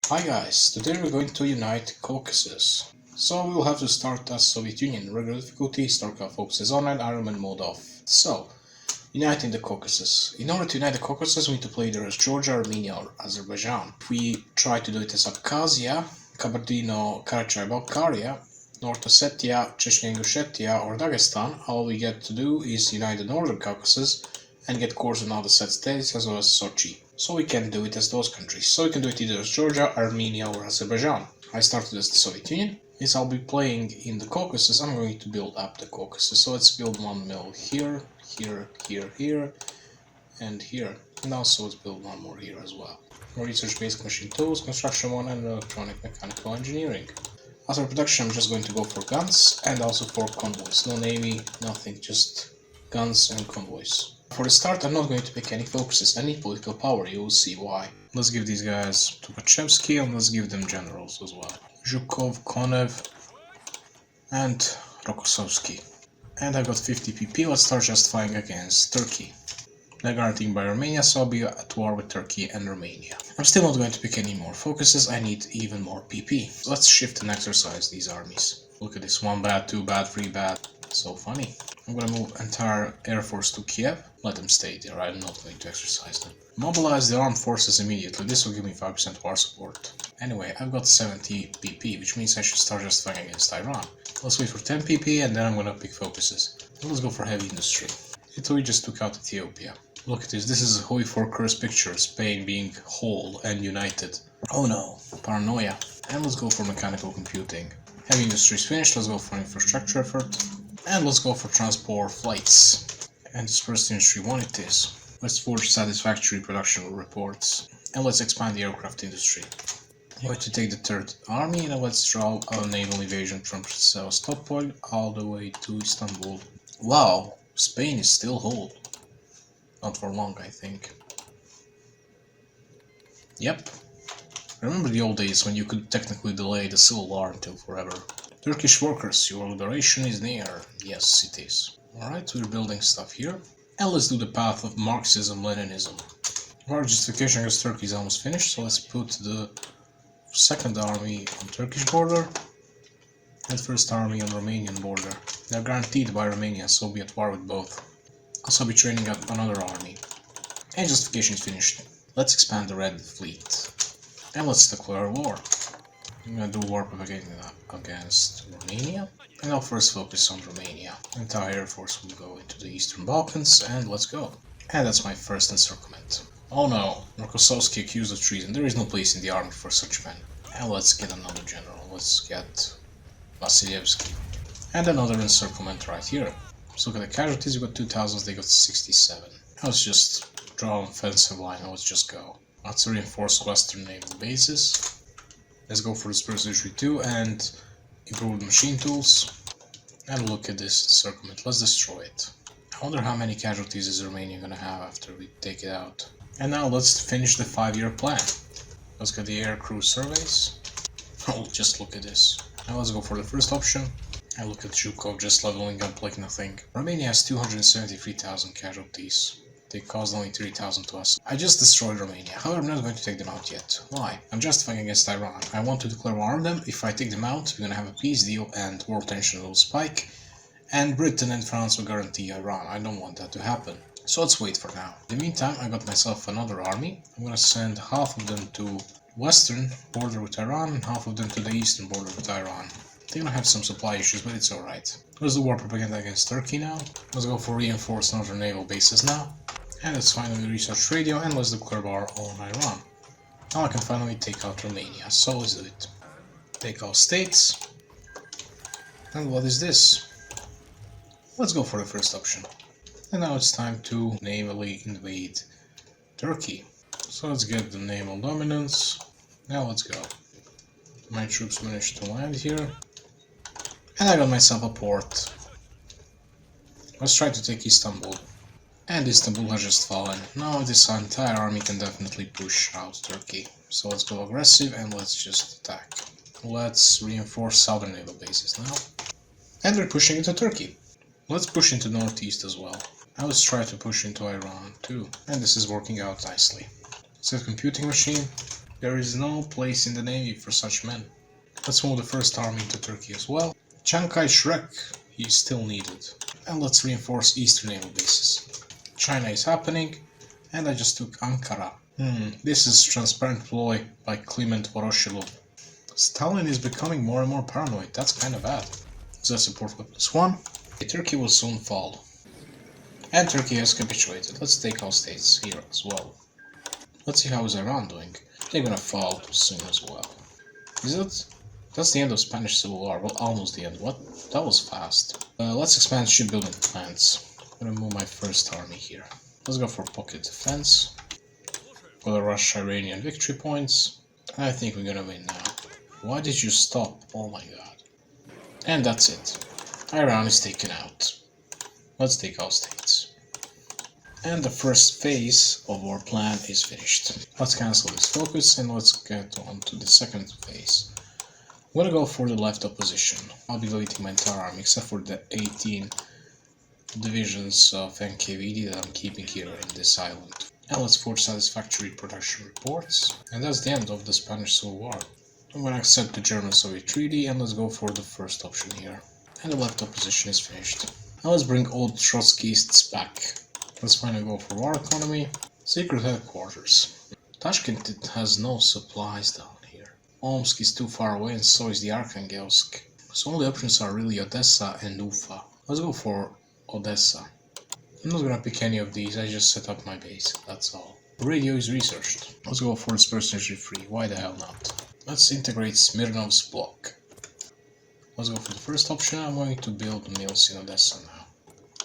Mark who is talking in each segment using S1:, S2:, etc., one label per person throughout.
S1: Hi guys, today we're going to unite Caucasus. So we'll have to start as Soviet Union, regular difficulty, StarCraft focuses online, Iron Man mode off. So, uniting the Caucasus. In order to unite the Caucasus, we need to play either as Georgia, Armenia or Azerbaijan. If we try to do it as Abkhazia, Kabardino-Karachay-Balkaria, North Ossetia, Chechnya-Ingushetia or Dagestan, all we get to do is unite the Northern Caucasus and get cores on all the said states as well as Sochi. So we can do it as those countries. So we can do it either as Georgia, Armenia or Azerbaijan. I started as the Soviet Union. Since I'll be playing in the Caucasus, I'm going to build up the Caucasus. So let's build one mill here, here, and here. And also let's build one more here as well. Research basic machine tools, construction one, and electronic mechanical engineering. As for production, I'm just going to go for guns and also for convoys. No navy, nothing, just guns and convoys. For the start, I'm not going to pick any focuses, any political power, you will see why. Let's give these guys Tukhachevsky and let's give them generals as well. Zhukov, Konev, and Rokossovsky. And I got 50 PP, let's start justifying against Turkey. They're guaranteed by Romania, so I'll be at war with Turkey and Romania. I'm still not going to pick any more focuses, I need even more PP. So let's shift and exercise these armies. Look at this, 1 bad, 2 bad, 3 bad. So funny. I'm gonna move entire air force to Kiev. Let them stay there, I'm not going to exercise them. Mobilize the armed forces immediately, this will give me 5% war support. Anyway, I've got 70 PP, which means I should start just fighting against Iran. Let's wait for 10 PP and then I'm gonna pick focuses. Let's go for heavy industry. Italy just took out Ethiopia. Look at this, this is a HOI4 curse picture, Spain being whole and united. Oh no, paranoia. And let's go for mechanical computing. Heavy industry is finished, let's go for infrastructure effort. And let's go for transport flights. And dispersed industry 1 it is. Let's forge satisfactory production reports. And let's expand the aircraft industry. I'm going to take the 3rd army and let's draw a naval invasion from Sevastopol all the way to Istanbul. Wow, Spain is still whole. Not for long, I think. Yep. Remember the old days when you could technically delay the civil war until forever. Turkish workers, your liberation is near. Yes, it is. Alright, we're building stuff here. And let's do the path of Marxism-Leninism. Our justification against Turkey is almost finished, so let's put the 2nd army on Turkish border and 1st army on Romanian border. They're guaranteed by Romania, so we'll be at war with both. Also be training up another army. And justification is finished. Let's expand the Red Fleet. And let's declare war. I'm gonna do war propaganda against Romania. And I'll first focus on Romania. The entire air force will go into the Eastern Balkans and let's go. And that's my first encirclement. Oh no, Rokossovsky accused of treason. There is no place in the army for such men. And let's get another general. Let's get Vasilievsky. And another encirclement right here. So look at the casualties, we got 2,000, they got 67. Let's just draw an offensive line and let's just go. Let's reinforce western naval bases. Let's go for dispersed industry 2 and improve the machine tools. And look at this encirclement, let's destroy it. I wonder how many casualties is Romania gonna have after we take it out. And now let's finish the 5-year plan. Let's get the air crew surveys. Oh, just look at this. Now let's go for the first option. And look at Zhukov just leveling up like nothing. Romania has 273,000 casualties. They caused only 3,000 to us. I just destroyed Romania, however I'm not going to take them out yet. Why? I'm justifying against Iran. I want to declare war on them. If I take them out, we're gonna have a peace deal and world tension will spike. And Britain and France will guarantee Iran. I don't want that to happen. So let's wait for now. In the meantime, I got myself another army. I'm gonna send half of them to western border with Iran and half of them to the eastern border with Iran. They're gonna have some supply issues, but it's alright. Let's do war propaganda against Turkey now. Let's go for reinforced northern naval bases now. And let's finally research radio and let's declare war on Iran. Now I can finally take out Romania, so let's do it. Take all states. And what is this? Let's go for the first option. And now it's time to navally invade Turkey. So let's get the naval dominance. Now let's go. My troops managed to land here. And I got myself a port. Let's try to take Istanbul. And Istanbul has just fallen. Now this entire army can definitely push out Turkey. So let's go aggressive and let's just attack. Let's reinforce southern naval bases now. And we're pushing into Turkey. Let's push into northeast as well. Now let's try to push into Iran too. And this is working out nicely. Set computing machine. There is no place in the navy for such men. Let's move the first army into Turkey as well. Chiang Kai-shek, he is still needed. And let's reinforce eastern naval bases. China is happening, and I just took Ankara. This is transparent ploy by Clement Voroshilov. Stalin is becoming more and more paranoid, that's kinda bad. So that's support for +1. Turkey will soon fall. And Turkey has capitulated. Let's take our states here as well. Let's see how is Iran doing. They're gonna fall soon as well. Is it? That's the end of Spanish Civil War. Well, almost the end. What? That was fast. Let's expand shipbuilding plants. I'm gonna move my first army here. Let's go for pocket defense. For the Russia-Iranian victory points. I think we're gonna win now. Why did you stop? Oh my god. And that's it. Iran is taken out. Let's take our states. And the first phase of our plan is finished. Let's cancel this focus and let's get on to the second phase. I'm gonna go for the left opposition. I'll be deleting my entire army except for the 18 divisions of NKVD that I'm keeping here in this island. And let's forge satisfactory production reports. And that's the end of the Spanish Civil War. I'm gonna accept the German-Soviet treaty and let's go for the first option here. And the left opposition is finished. Now let's bring old Trotskyists back. Let's finally go for war economy. Secret headquarters. Tashkent has no supplies down here. Omsk is too far away and so is the Arkhangelsk. So all the options are really Odessa and Ufa. Let's go for Odessa. I'm not gonna pick any of these, I just set up my base, that's all. Radio is researched. Let's go for dispersion free, why the hell not? Let's integrate Smirnov's block. Let's go for the first option. I'm going to build mills in Odessa now.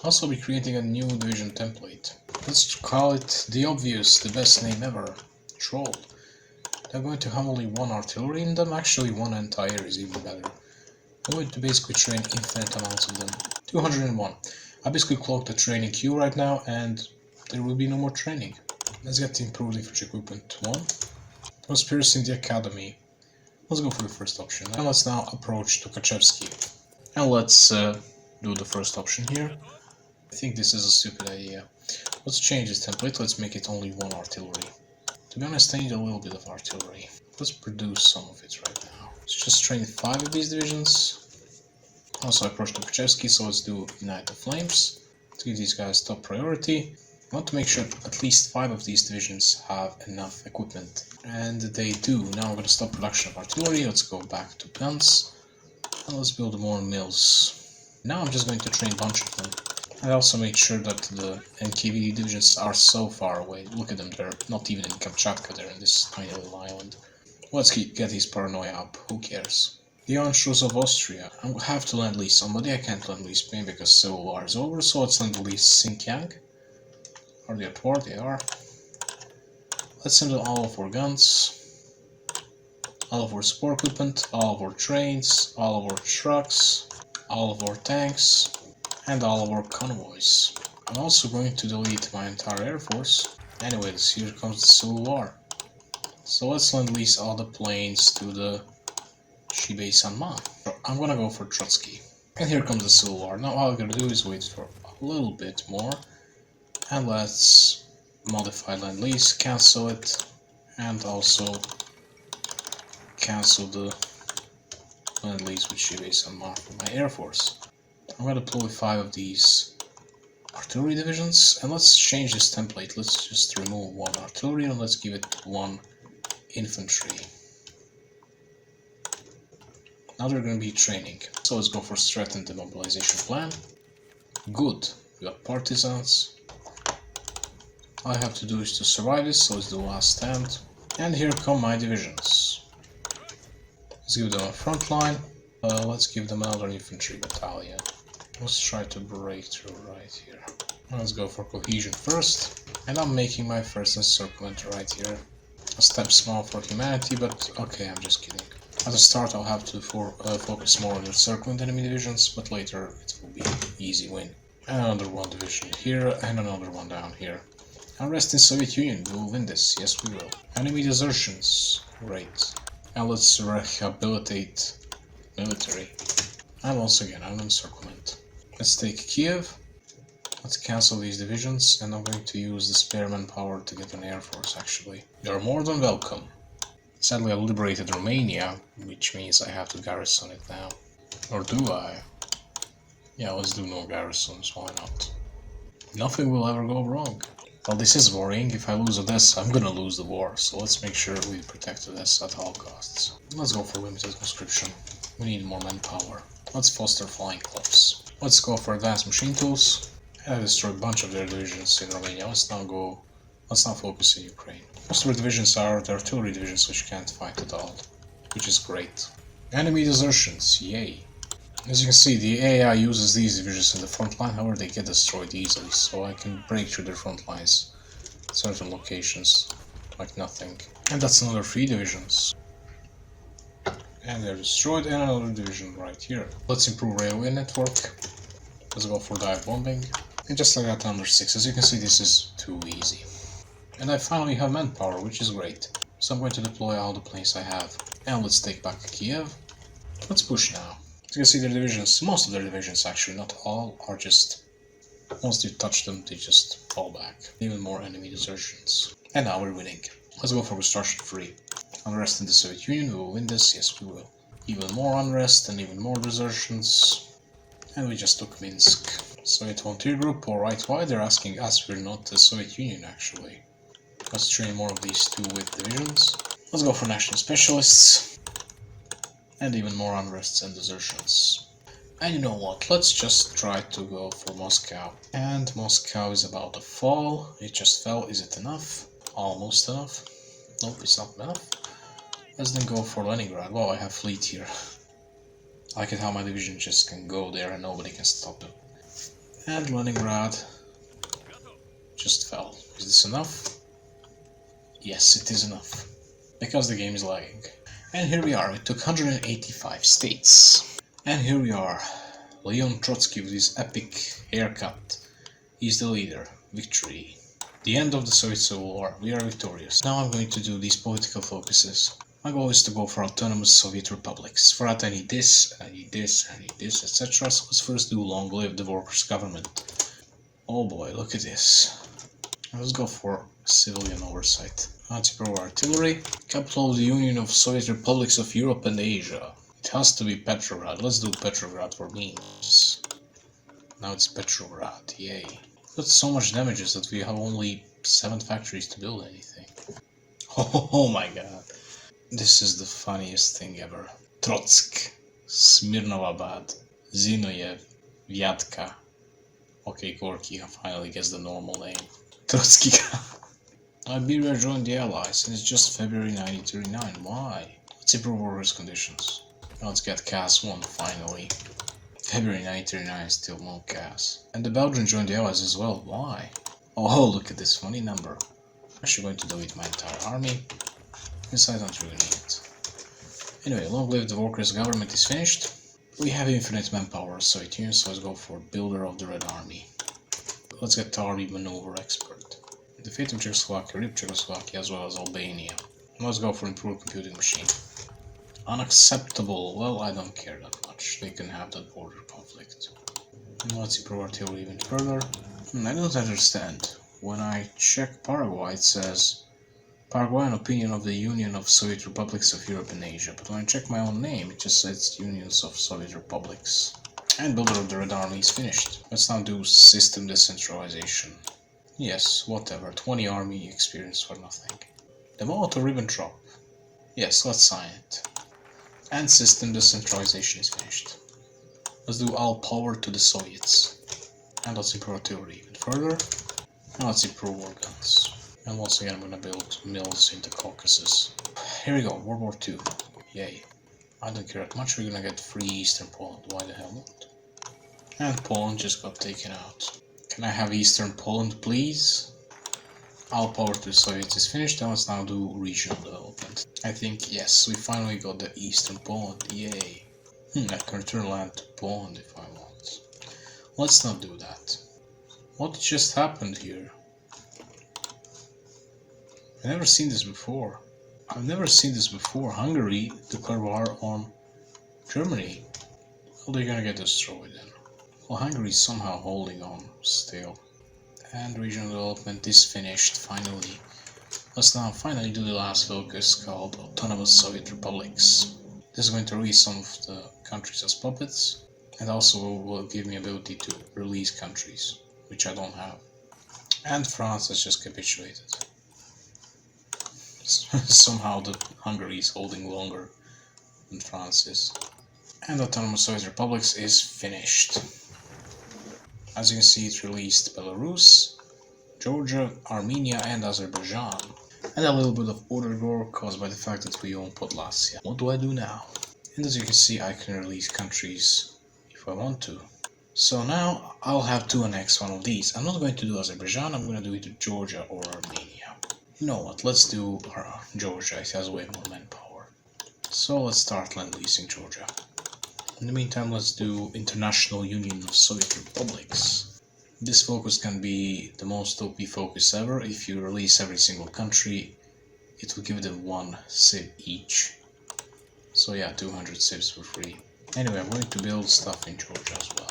S1: Also be creating a new division template. Let's call it the obvious, the best name ever. Troll. They're going to have only one artillery in them, actually one entire is even better. I'm going to basically train infinite amounts of them. 201. I basically clocked the training queue right now and there will be no more training. Let's get improved infantry equipment 1. Conspiracy in the academy. Let's go for the first option. And let's now approach Tukhachevsky. And let's do the first option here. I think this is a stupid idea. Let's change this template. Let's make it only one artillery. To be honest, I need a little bit of artillery. Let's produce some of it right now. Let's just train 5 of these divisions. Also, I approach Tukhachevsky, so let's do Ignite the Flames. Let's give these guys top priority. I want to make sure at least 5 of these divisions have enough equipment. And they do. Now I'm going to stop production of artillery. Let's go back to guns. And let's build more mills. Now I'm just going to train a bunch of them. I also made sure that the NKVD divisions are so far away. Look at them, they're not even in Kamchatka, they're in this tiny little island. Let's get his paranoia up, who cares? The Anschluss of Austria. I have to lend lease somebody. I can't lend lease Spain because Civil War is over, so let's lend lease Xinjiang. Are they at war? They are. Let's send them all of our guns, all of our support equipment, all of our trains, all of our trucks, all of our tanks, and all of our convoys. I'm also going to delete my entire air force. Anyways, here comes the Civil War. So let's lend lease all the planes to the Shibei Sanma. I'm gonna go for Trotsky. And here comes the Civil War. Now all I'm gonna do is wait for a little bit more. And let's modify lend lease, cancel it, and also cancel the lend lease with Shibei Sanma for my air force. I'm gonna deploy 5 of these artillery divisions, and let's change this template. Let's just remove 1 artillery and let's give it 1 infantry. Now they're gonna be training. So let's go for threatened demobilization plan. Good, we got partisans. All I have to do is to survive this, so it's the last stand. And here come my divisions. Let's give them a front line. Let's give them another infantry battalion. Let's try to break through right here. Let's go for cohesion first. And I'm making my first encirclement right here. A step small for humanity, but okay, I'm just kidding. At the start I'll have to focus more on encircling enemy divisions, but later it will be easy win. And another one division here, and another one down here. And rest in Soviet Union, we will win this, yes we will. Enemy desertions, great. And let's rehabilitate military. And once again, an encirclement. Let's take Kiev. Let's cancel these divisions, and I'm going to use the spare manpower to get an air force actually. You're more than welcome. Sadly, I liberated Romania, which means I have to garrison it now. Or do I? Yeah, let's do no garrisons, why not? Nothing will ever go wrong. Well, this is worrying. If I lose Odessa, I'm gonna lose the war, so let's make sure we protect Odessa at all costs. Let's go for limited conscription. We need more manpower. Let's foster flying clubs. Let's go for advanced machine tools. I destroyed a bunch of their divisions in Romania. Let's now focus in Ukraine. Most of our divisions are the artillery divisions which can't fight at all, which is great. Enemy desertions, yay. As you can see, the AI uses these divisions in the front line, however they get destroyed easily, so I can break through their front lines at certain locations, like nothing. And that's another 3 divisions. And they're destroyed, and another division right here. Let's improve railway network. Let's go for dive bombing. And just like that, under 6. As you can see, this is too easy. And I finally have manpower, which is great. So I'm going to deploy all the planes I have. And let's take back Kiev. Let's push now. As you can see, their divisions, most of their divisions actually, not all, are just, once you touch them, they just fall back. Even more enemy desertions. And now we're winning. Let's go for construction 3. Unrest in the Soviet Union, we will win this, yes we will. Even more unrest and even more desertions. And we just took Minsk. Soviet Volunteer Group, alright, why they're asking us, we're not the Soviet Union actually. Let's train more of these 2 with divisions. Let's go for National Specialists. And even more unrests and desertions. And you know what, let's just try to go for Moscow. And Moscow is about to fall. It just fell, is it enough? Almost enough. Nope, it's not enough. Let's then go for Leningrad. Wow, I have fleet here. I like it how my division just can go there and nobody can stop them. And Leningrad just fell. Is this enough? Yes, it is enough. Because the game is lagging. And here we are, it took 185 states. And here we are, Leon Trotsky with his epic haircut. He's the leader. Victory. The end of the Soviet Civil War. We are victorious. Now I'm going to do these political focuses. My goal is to go for autonomous Soviet republics. For that I need this, I need this, I need this, etc. So let's first do long live the workers' government. Oh boy, look at this. Let's go for civilian oversight. Anti-pro artillery. Capital of the Union of Soviet Republics of Europe and Asia. It has to be Petrograd. Let's do Petrograd for memes. Now it's Petrograd, yay. That's so much damages that we have only 7 factories to build anything. Oh my god. This is the funniest thing ever. Trotsk, Smirnovabad, Zinoyev, Vyatka. Okay, Gorky finally gets the normal name. Trotsky. Iberia joined the Allies and it's just February 1939. Why? Let's improve workers' conditions. Now let's get CAS 1 finally. February 1939 still no CAS. And the Belgians joined the Allies as well. Why? Oh, look at this funny number. I'm actually going to delete my entire army. Since I don't really need it. Anyway, long live the workers' government is finished. We have infinite manpower, Soviet Union, so let's go for Builder of the Red Army. Let's get Army Maneuver Expert. Defeat of Czechoslovakia, rip Czechoslovakia as well as Albania. Let's go for Improved Computing Machine. Unacceptable, well I don't care that much, they can have that border conflict. And let's improve artillery even further. I don't understand. When I check Paraguay it says Paraguayan opinion of the Union of Soviet Republics of Europe and Asia, but when I check my own name, it just says Unions of Soviet Republics. And Builder of the Red Army is finished. Let's now do System Decentralization. Yes, whatever, 20 army experience for nothing. The Molotov-Ribbentrop. Yes, let's sign it. And System Decentralization is finished. Let's do all power to the Soviets. And let's improve artillery even further. And let's improve war guns. And once again I'm gonna build mills in the Caucasus. Here we go, World War II. Yay. I don't care that much, we're gonna get free Eastern Poland, why the hell not? And Poland just got taken out. Can I have Eastern Poland, please? All power to the Soviets is finished, and let's now do regional development. I think, yes, we finally got the Eastern Poland, yay. I can return land to Poland if I want. Let's not do that. What just happened here? I've never seen this before. Hungary declared war on Germany. Well, they're gonna get destroyed then. Well, Hungary is somehow holding on still. And regional development is finished, finally. Let's now finally do the last focus called Autonomous Soviet Republics. This is going to release some of the countries as puppets, and also will give me ability to release countries, which I don't have. And France has just capitulated. Somehow the Hungary is holding longer than France is. And Autonomous Soviet Republics is finished. As you can see, it released Belarus, Georgia, Armenia and Azerbaijan. And a little bit of order war caused by the fact that we own Podlasia. What do I do now? And as you can see, I can release countries if I want to. So now I'll have to annex one of these. I'm not going to do Azerbaijan, I'm going to do either Georgia or Armenia. You know what, let's do Georgia, it has way more manpower. So let's start land leasing Georgia. In the meantime, let's do International Union of Soviet Republics. This focus can be the most OP focus ever. If you release every single country, it will give them 1 civ each. So yeah, 200 civs for free. Anyway, I'm going to build stuff in Georgia as well.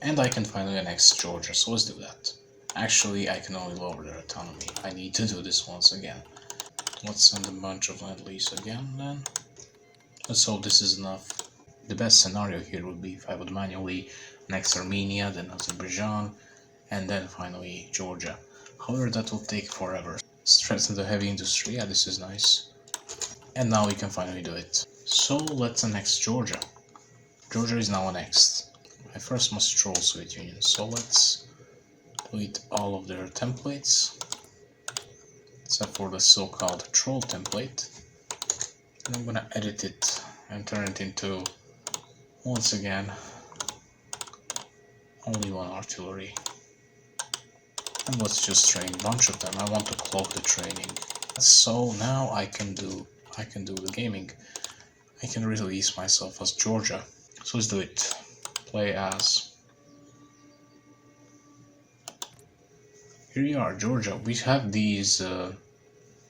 S1: And I can finally annex Georgia, so let's do that. Actually, I can only lower their autonomy. I need to do this once again. Let's send a bunch of land lease again then. Let's hope this is enough. The best scenario here would be if I would manually annex Armenia, then Azerbaijan, and then finally Georgia. However, that will take forever. Strengthen the heavy industry, yeah, this is nice. And now we can finally do it. So let's annex Georgia. Georgia is now annexed. I first must troll Soviet Union, so let's delete all of their templates, except for the so-called troll template. And I'm gonna edit it and turn it into, once again, only 1 artillery. And let's just train a bunch of them. I want to cloak the training. So now I can do the gaming. I can release myself as Georgia. So let's do it. Play as. Here you are, Georgia. We have these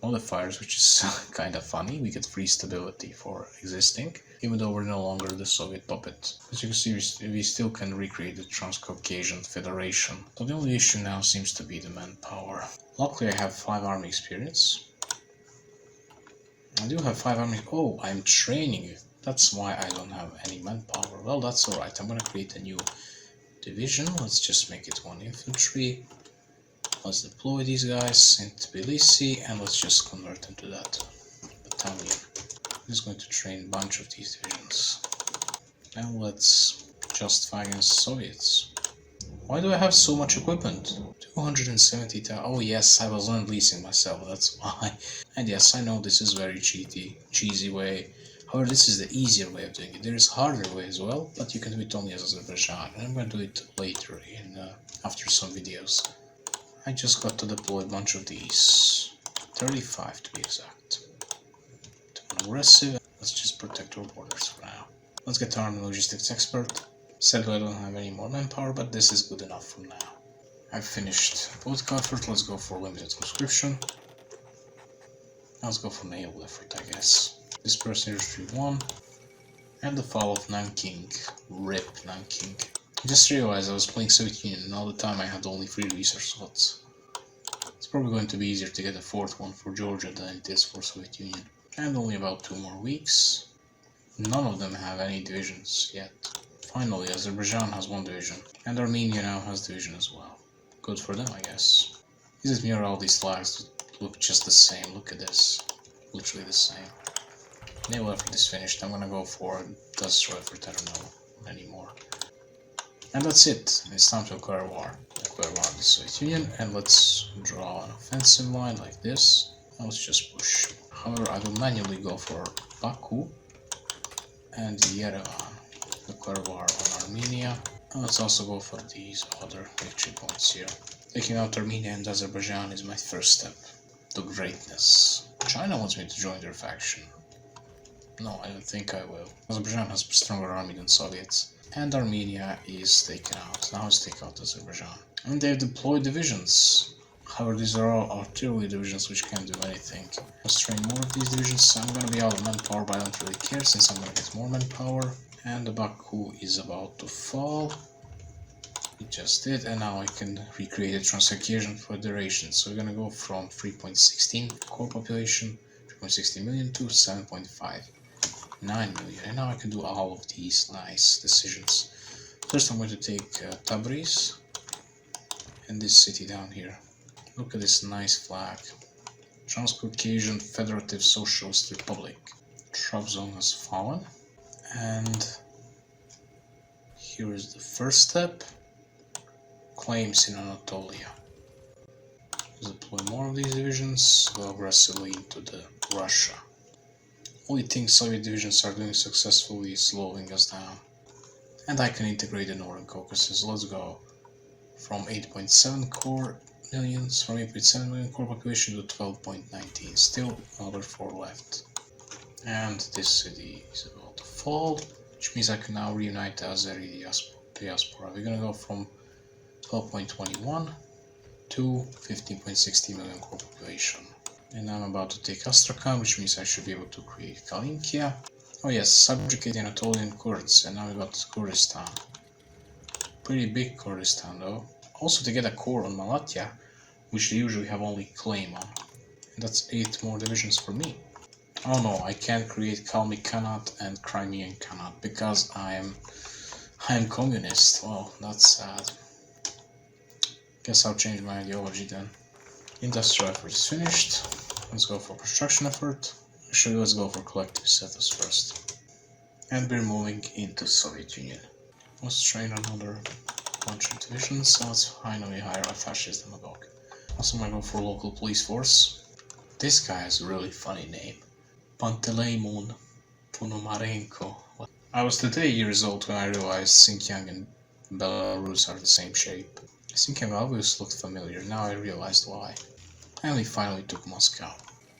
S1: modifiers, which is kind of funny. We get free stability for existing, even though we're no longer the Soviet puppet. As you can see, we still can recreate the Transcaucasian Federation. So the only issue now seems to be the manpower. Luckily, I have 5 army experience. I do have 5 army. Oh, I'm training it. That's why I don't have any manpower. Well, that's alright. I'm gonna create a new division. Let's just make it 1 infantry. Let's deploy these guys in Tbilisi and let's just convert them to that battalion. I'm just going to train a bunch of these divisions. Now let's justify against Soviets. Why do I have so much equipment? 270,000. Oh yes, I was land leasing myself, that's why. And yes, I know this is very cheesy way. However, this is the easier way of doing it. There is a harder way as well, but you can do it only as Azerbaijan. And I'm going to do it later after some videos. I just got to deploy a bunch of these. 35 to be exact. Too aggressive. Let's just protect our borders for now. Let's get armed and logistics expert. Sadly, I don't have any more manpower, but this is good enough for now. I've finished political effort. Let's go for limited conscription. Let's go for naval effort, I guess. Disperse industry 1. And the fall of Nanking. RIP Nanking. I just realized I was playing Soviet Union and all the time I had only 3 research slots. It's probably going to be easier to get a 4th one for Georgia than it is for Soviet Union. And only about 2 more weeks. None of them have any divisions yet. Finally, Azerbaijan has 1 division. And Armenia now has division as well. Good for them, I guess. Is it mere all these flags look just the same? Look at this. Literally the same. Naval effort is finished. I'm gonna go for destroy effort, I don't know anymore. And that's it. It's time to declare war. Declare war on the Soviet Union, and let's draw an offensive line like this. And let's just push. However, I will manually go for Baku and Yerevan. Declare war on Armenia. And let's also go for these other victory points here. Taking out Armenia and Azerbaijan is my first step to greatness. China wants me to join their faction. No, I don't think I will. Azerbaijan has a stronger army than Soviets. And Armenia is taken out. Now let's take out Azerbaijan. And they've deployed divisions. However, these are all artillery divisions which can't do anything. Let's train more of these divisions. I'm gonna be out of manpower, but I don't really care since I'm gonna get more manpower. And the Baku is about to fall. It just did, and now I can recreate the Transcaucasian Federation. So we're gonna go from 3.16 core population, 3.16 million to 7.59 million. And now I can do all of these nice decisions. First I'm going to take Tabriz and this city down here. Look at this nice flag. Transcaucasian Federative Socialist Republic. Trabzon has fallen. And here is the first step. Claims in Anatolia. Let's deploy more of these divisions, go aggressively into the Russia. Only thing Soviet divisions are doing successfully is slowing us down. And I can integrate the Northern Caucasus. Let's go from 8.7 core millions, from 8.7 million core population to 12.19. Still another 4 left. And this city is about to fall, which means I can now reunite the Azeri diaspora. We're gonna go from 12.21 to 15.60 million core population. And I'm about to take Astrakhan, which means I should be able to create Kalinkia. Oh yes, subjugate the Anatolian Kurds, and now we got Kurdistan. Pretty big Kurdistan though. Also to get a core on Malatya, which they usually have only claim on. And that's 8 more divisions for me. Oh no, I can't create Kalmyk Khanate and Crimean Khanate because I am communist. Well, that's sad. Guess I'll change my ideology then. Industrial effort is finished. Let's go for construction effort. Actually, let's go for collective status first. And we're moving into Soviet Union. Let's train another bunch of divisions. So let's finally hire a fascist demagogue. Also, I'm gonna go for local police force. This guy has a really funny name. Panteleimon Ponomarenko. I was 38 years old when I realized Xinjiang and Belarus are the same shape. Xinjiang always looked familiar, now I realized why. And we finally took Moscow.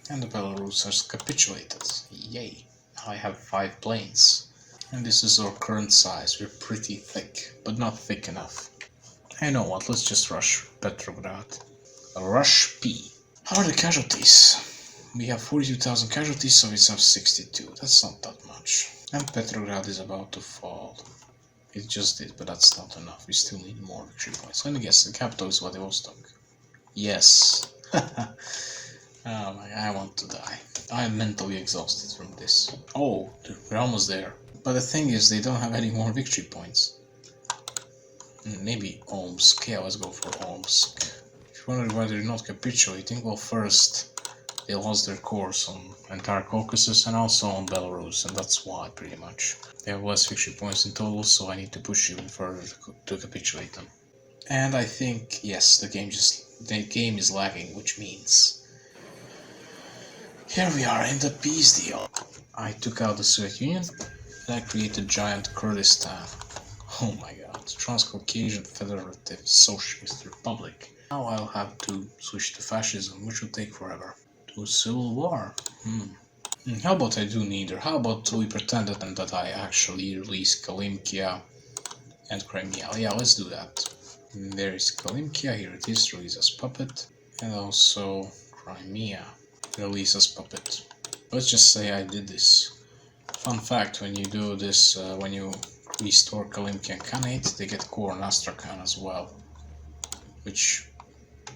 S1: And the Belarus has capitulated. Yay! Now I have 5 planes. And this is our current size. We're pretty thick, but not thick enough. I know what, let's just rush Petrograd. Rush P. How are the casualties? We have 42,000 casualties, Soviets have 62. That's not that much. And Petrograd is about to fall. It just did, but that's not enough. We still need more victory points. Let me guess, the capital is Vladivostok. Yes. Oh my, I want to die. I am mentally exhausted from this. Oh, we're almost there. But the thing is, they don't have any more victory points. Maybe Omsk. Yeah, let's go for Omsk. If you wonder why they're not capitulating, well, first, they lost their course on entire Caucasus and also on Belarus, and that's why, pretty much. They have less victory points in total, so I need to push even further to capitulate them. And I think, yes, the game is lagging, which means here we are in the peace deal. I took out the Soviet Union and I created giant Kurdistan. Oh my god, Transcaucasian Federative Socialist Republic. Now I'll have to switch to fascism, which will take forever. To civil war. How about I do neither? How about we pretend that I actually release Kalimkia and Crimea? Yeah, let's do that. There is Kalimkia, here it is, release as puppet. And also Crimea, release as puppet. Let's just say I did this. Fun fact, when you do this, when you restore Kalimkia and Khanate, they get core and Astrakhan as well. Which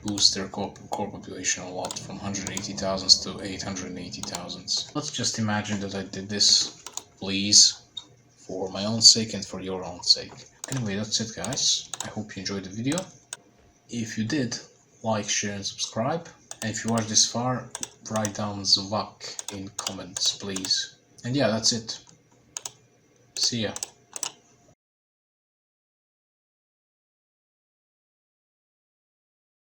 S1: boosts their core population a lot, from 180,000 to 880,000. Let's just imagine that I did this, please, for my own sake and for your own sake. Anyway, that's it guys. I hope you enjoyed the video. If you did, like, share and subscribe. And if you watched this far, write down Zvak in comments, please. And yeah, that's it. See ya.